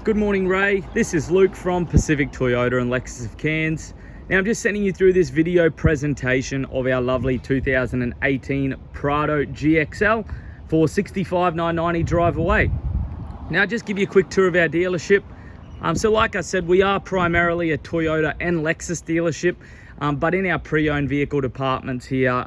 Good morning, Ray. This is Luke from Pacific Toyota and Lexus of Cairns. Now I'm just sending you through this video presentation of our lovely 2018 Prado GXL for $65,990 drive away. Now just give you a quick tour of our dealership. So like I said, we are primarily a Toyota and Lexus dealership, but in our pre-owned vehicle departments here,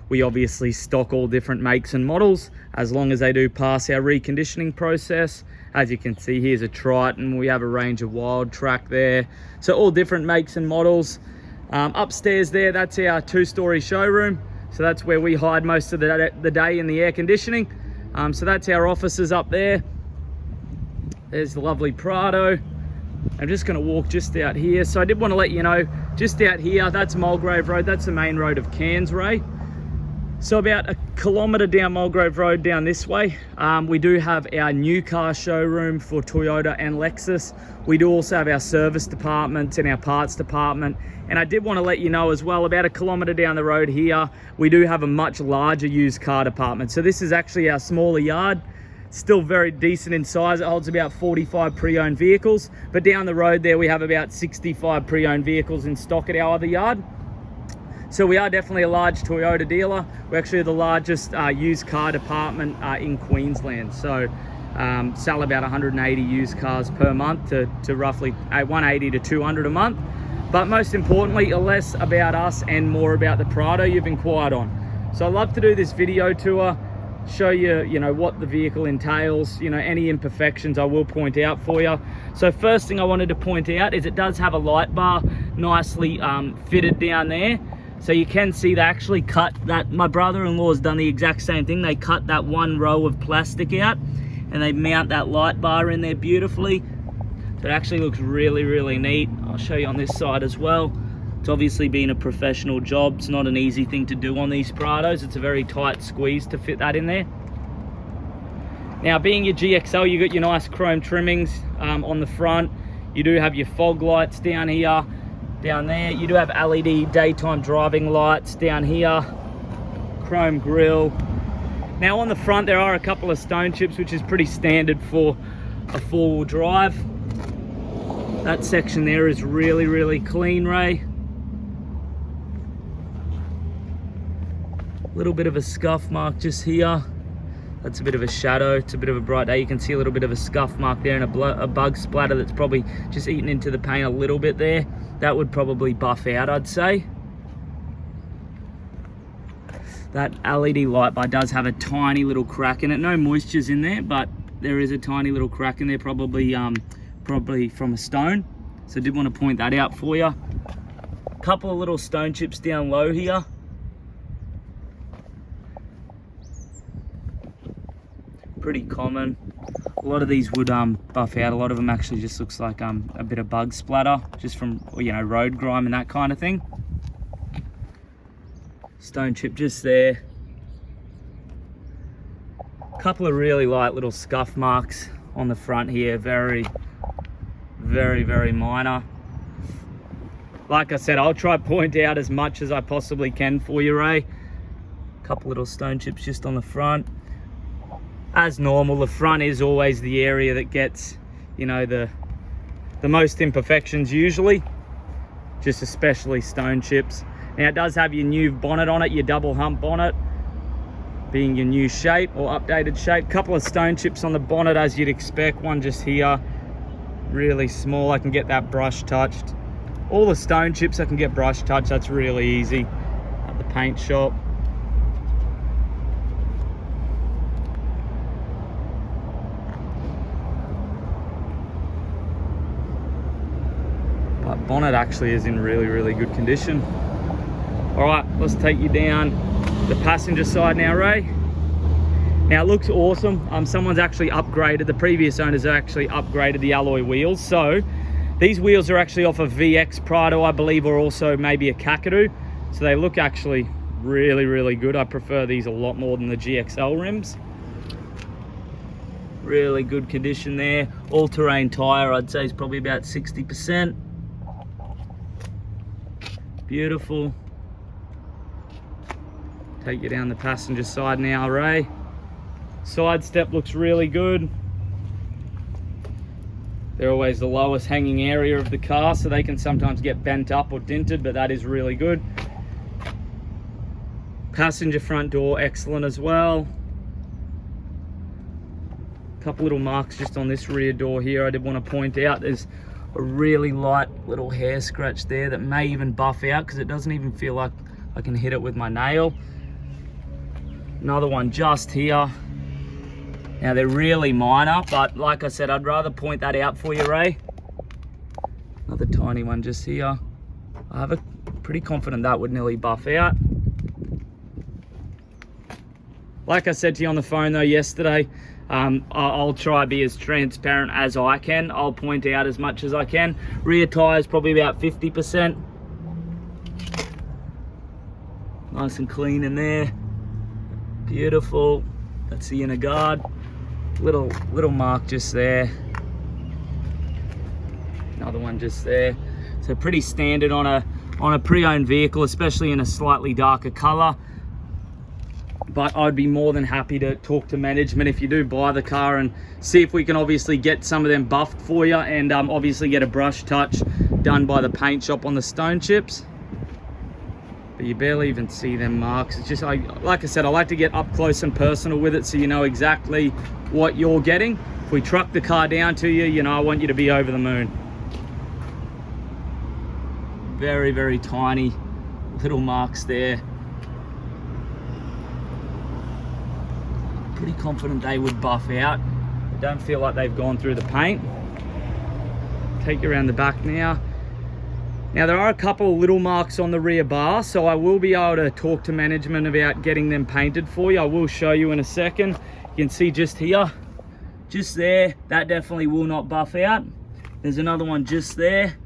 we obviously stock all different makes and models as long as they do pass our reconditioning process. As you can see, here's a Triton. We have a range of Wild Track there. So all different makes and models. Upstairs there, that's our two-story showroom. So that's where we hide most of the day in the air conditioning. So that's our offices up there. There's the lovely Prado. I'm just going to walk just out here. So I did want to let you know, just out here, that's Mulgrave Road. That's the main road of Cairns, Ray. So about a kilometre down Mulgrave Road down this way, we do have our new car showroom for Toyota and Lexus. We do also have our service department and our parts department. And I did want to let you know as well, about a kilometre down the road here, we do have a much larger used car department. So this is actually our smaller yard. Still very decent in size. It holds about 45 pre-owned vehicles. But down the road there, we have about 65 pre-owned vehicles in stock at our other yard. So we are definitely a large Toyota dealer. We're actually the largest used car department in Queensland. So sell about 180 used cars per month to roughly 180 to 200 a month. But most importantly, less about us and more about the Prado you've inquired on. So I'd love to do this video tour, show you, what the vehicle entails, any imperfections I will point out for you. So first thing I wanted to point out is it does have a light bar nicely fitted down there. So you can see they actually cut that. My brother-in-law's done the exact same thing. They cut that one row of plastic out and they mount that light bar in there beautifully. So it actually looks really, really neat. I'll show you on this side as well. It's obviously been a professional job. It's not an easy thing to do on these Prados. It's a very tight squeeze to fit that in there. Now, being your GXL, you got your nice chrome trimmings on the front. You do have your fog lights down here. Down there, you do have LED daytime driving lights down here, chrome grille. Now on the front, there are a couple of stone chips, which is pretty standard for a four-wheel drive. That section there is really, really clean, Ray. A little bit of a scuff mark just here. That's a bit of a shadow. It's a bit of a bright day. You can see a little bit of a scuff mark there and a bug splatter that's probably just eaten into the paint a little bit there. That would probably buff out, I'd say. That LED light bar does have a tiny little crack in it. No moisture's in there, but there is a tiny little crack in there, probably from a stone. So I did want to point that out for you. A couple of little stone chips down low here. Pretty common. A lot of these would buff out. A lot of them actually just looks like a bit of bug splatter just from road grime and that kind of thing. Stone chip just there. A couple of really light little scuff marks on the front here. Very, very, very minor. Like I said, I'll try to point out as much as I possibly can for you, Ray. A couple little stone chips just on the front. As normal, the front is always the area that gets, the most imperfections usually, just especially stone chips. Now it does have your new bonnet on it, your double hump bonnet, being your new shape or updated shape. Couple of stone chips on the bonnet as you'd expect, one just here, really small. I can get that brush touched. All the stone chips I can get brush touched, that's really easy at the paint shop. Bonnet actually is in really, really good condition. All right, let's take you down the passenger side now, Ray. Now it looks awesome. Someone's actually upgraded, the previous owners have actually upgraded the alloy wheels. So these wheels are actually off a VX Prado, I believe, or also maybe a Kakadu. So they look actually really, really good. I prefer these a lot more than the GXL rims. Really good condition there. All-terrain tire, I'd say, is probably about 60%. Beautiful. Take you down the passenger side now, Ray. Side step looks really good. They're always the lowest hanging area of the car, so they can sometimes get bent up or dinted, but that is really good. Passenger front door, excellent as well. Couple little marks just on this rear door here. I did want to point out there's a really light little hair scratch there that may even buff out because it doesn't even feel like I can hit it with my nail. Another one just here. Now they're really minor, but like I said, I'd rather point that out for you, Ray. Another tiny one just here. I have a pretty confident that would nearly buff out. Like I said to you on the phone though yesterday, I'll try to be as transparent as I can. I'll point out as much as I can. Rear tire is probably about 50%. Nice and clean in there. Beautiful. That's the inner guard. Little mark just there. Another one just there. So pretty standard on a pre-owned vehicle, especially in a slightly darker color. But I'd be more than happy to talk to management if you do buy the car and see if we can obviously get some of them buffed for you, and obviously get a brush touch done by the paint shop on the stone chips. But you barely even see them marks. It's just, like I said, I like to get up close and personal with it so you know exactly what you're getting. If we truck the car down to you, you know, I want you to be over the moon. Very, very tiny little marks there. Pretty confident they would buff out. I don't feel like they've gone through the paint. Take you around the back now. Now there are a couple of little marks on the rear bar, so I will be able to talk to management about getting them painted for you. I will show you in a second. You can see just here, just there, that definitely will not buff out. There's another one just there.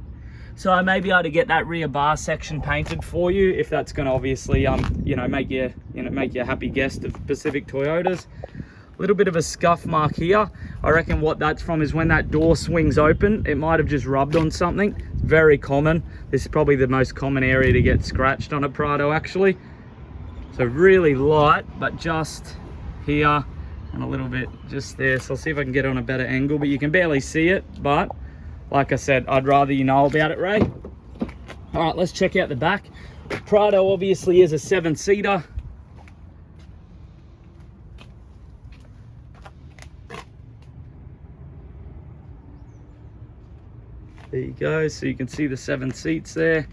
So I may be able to get that rear bar section painted for you if that's going to obviously you know, make you a happy guest of Pacific Toyotas. A little bit of a scuff mark here. I reckon what that's from is when that door swings open, it might have just rubbed on something. It's very common. This is probably the most common area to get scratched on a Prado actually. So really light, but just here and a little bit just there. So I'll see if I can get it on a better angle, but you can barely see it. But like I said, I'd rather you know about it, Ray. All right, let's check out the back. Prado obviously is a 7-seater. There you go, so you can see the 7 seats there.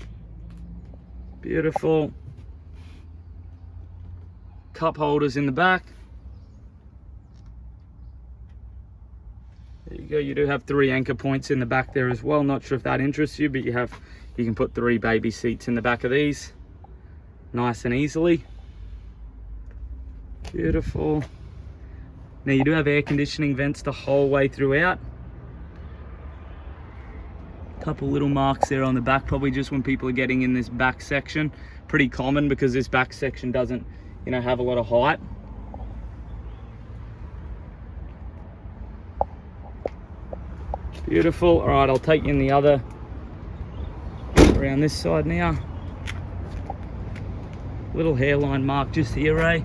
Beautiful. Cup holders in the back. There you go, you do have 3 anchor points in the back there as well. Not sure if that interests you, but you can put 3 baby seats in the back of these. Nice and easily. Beautiful. Now you do have air conditioning vents the whole way throughout. Couple little marks there on the back, probably just when people are getting in this back section. Pretty common because this back section doesn't, you know, have a lot of height. Beautiful. All right, I'll take you in the other, around this side now. Little hairline mark just here, Ray.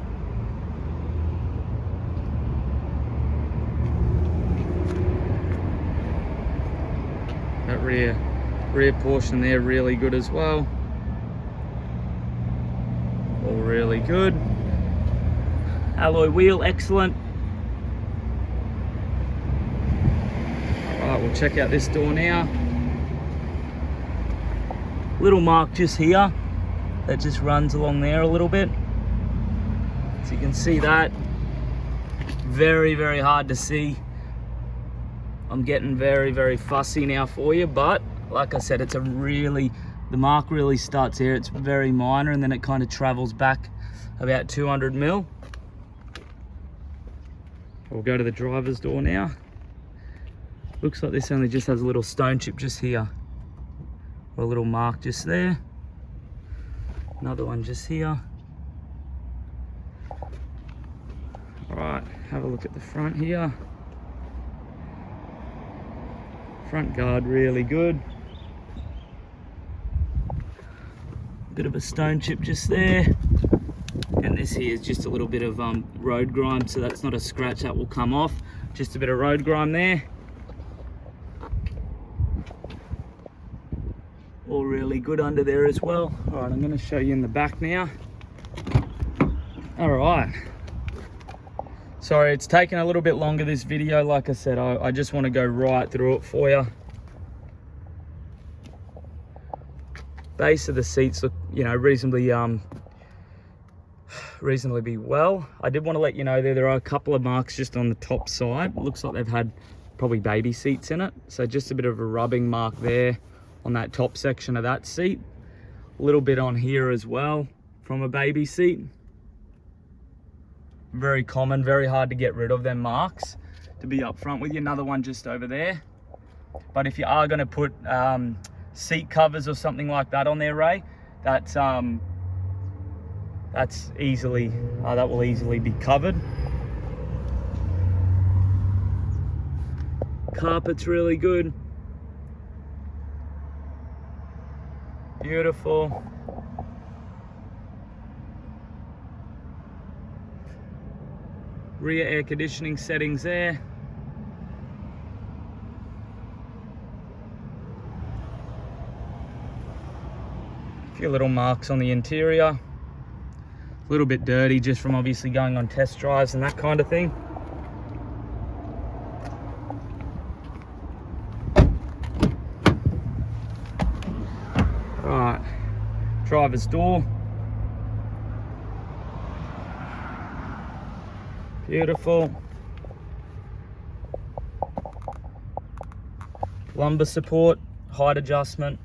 That rear portion there, really good as well. All really good. Alloy wheel, excellent. All right, we'll check out this door now. Little mark just here that just runs along there a little bit. So you can see that. Very, very hard to see. I'm getting very, very fussy now for you, but like I said, it's the mark really starts here. It's very minor, and then it kind of travels back about 200 mil. We'll go to the driver's door now. Looks like this only just has a little stone chip just here. A little mark just there. Another one just here. All right, have a look at the front here. Front guard really good. Bit of a stone chip just there. And this here is just a little bit of road grime, so that's not a scratch, that will come off. Just a bit of road grime there. All really good under there as well. All right, I'm going to show you in the back now. All right. Sorry, it's taken a little bit longer, this video. Like I said, I just want to go right through it for you. Base of the seats look, you know, reasonably well. I did want to let you know there are a couple of marks just on the top side. It looks like they've had probably baby seats in it. So just a bit of a rubbing mark there on that top section of that seat. A little bit on here as well from a baby seat. Very common, very hard to get rid of them marks, to be upfront with you. Another one just over there. But if you are going to put seat covers or something like that on there, Ray, that's easily that will easily be covered. Carpet's really good. Beautiful. Rear air conditioning settings there. A few little marks on the interior. A little bit dirty just from obviously going on test drives and that kind of thing. All right, driver's door. Beautiful. Lumbar support, height adjustment.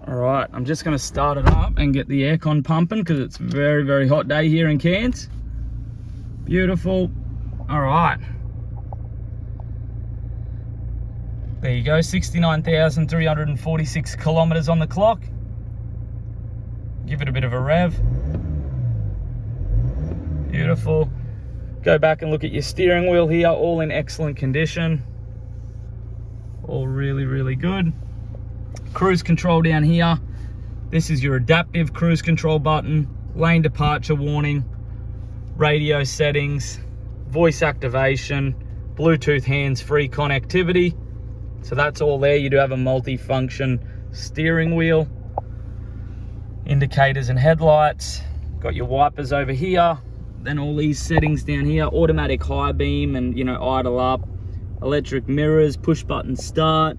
All right, I'm just going to start it up and get the aircon pumping because it's a very, very hot day here in Cairns. Beautiful. All right. There you go, 69,346 kilometers on the clock. Give it a bit of a rev. Beautiful. Go back and look at your steering wheel here, all in excellent condition. All really, really good. Cruise control down here. This is your adaptive cruise control button, lane departure warning, radio settings, voice activation, Bluetooth hands-free connectivity. So that's all there. You do have a multi-function steering wheel, indicators and headlights. Got your wipers over here. Then all these settings down here, automatic high beam and, you know, idle up, electric mirrors, push button start.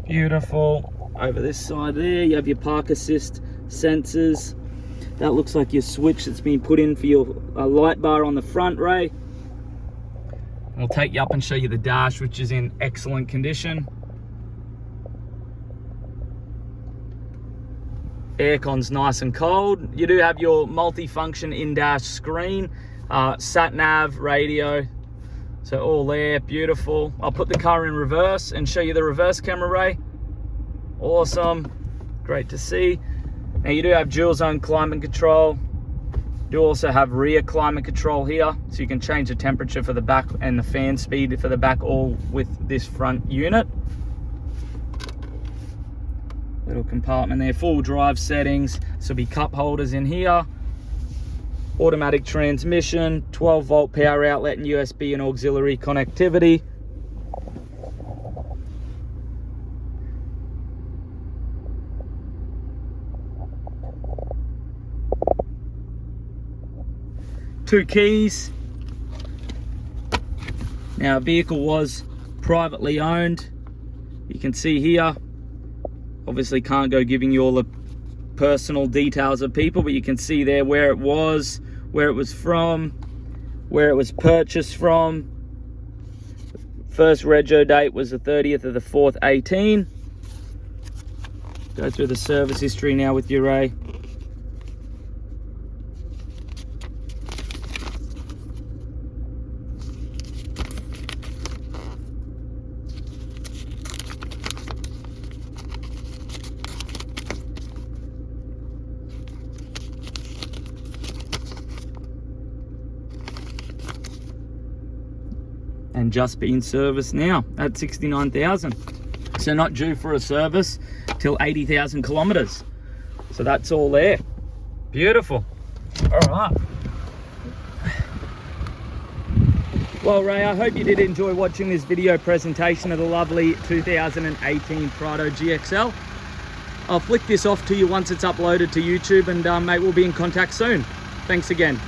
Beautiful. Over this side there, you have your park assist sensors. That looks like your switch that's been put in for your light bar on the front, Ray. We'll take you up and show you the dash, which is in excellent condition. Aircon's nice and cold. You do have your multi-function in-dash screen, sat-nav, radio, so all there, beautiful. I'll put the car in reverse and show you the reverse camera, Ray. Awesome, great to see. Now you do have dual zone climate control. You also have rear climate control here, so you can change the temperature for the back and the fan speed for the back, all with this front unit. Little compartment there, full drive settings, so be cup holders in here. Automatic transmission, 12 volt power outlet and USB and auxiliary connectivity. Two keys. Now, vehicle was privately owned. You can see here, obviously can't go giving you all the personal details of people, but you can see there where it was from, where it was purchased from. First rego date was the 30th of the 4th, 18. Go through the service history now with you, Ray. And just being serviced now at 69,000. So not due for a service till 80,000 kilometers. So that's all there. Beautiful. All right. Well, Ray, I hope you did enjoy watching this video presentation of the lovely 2018 Prado GXL. I'll flick this off to you once it's uploaded to YouTube, and mate, we'll be in contact soon. Thanks again.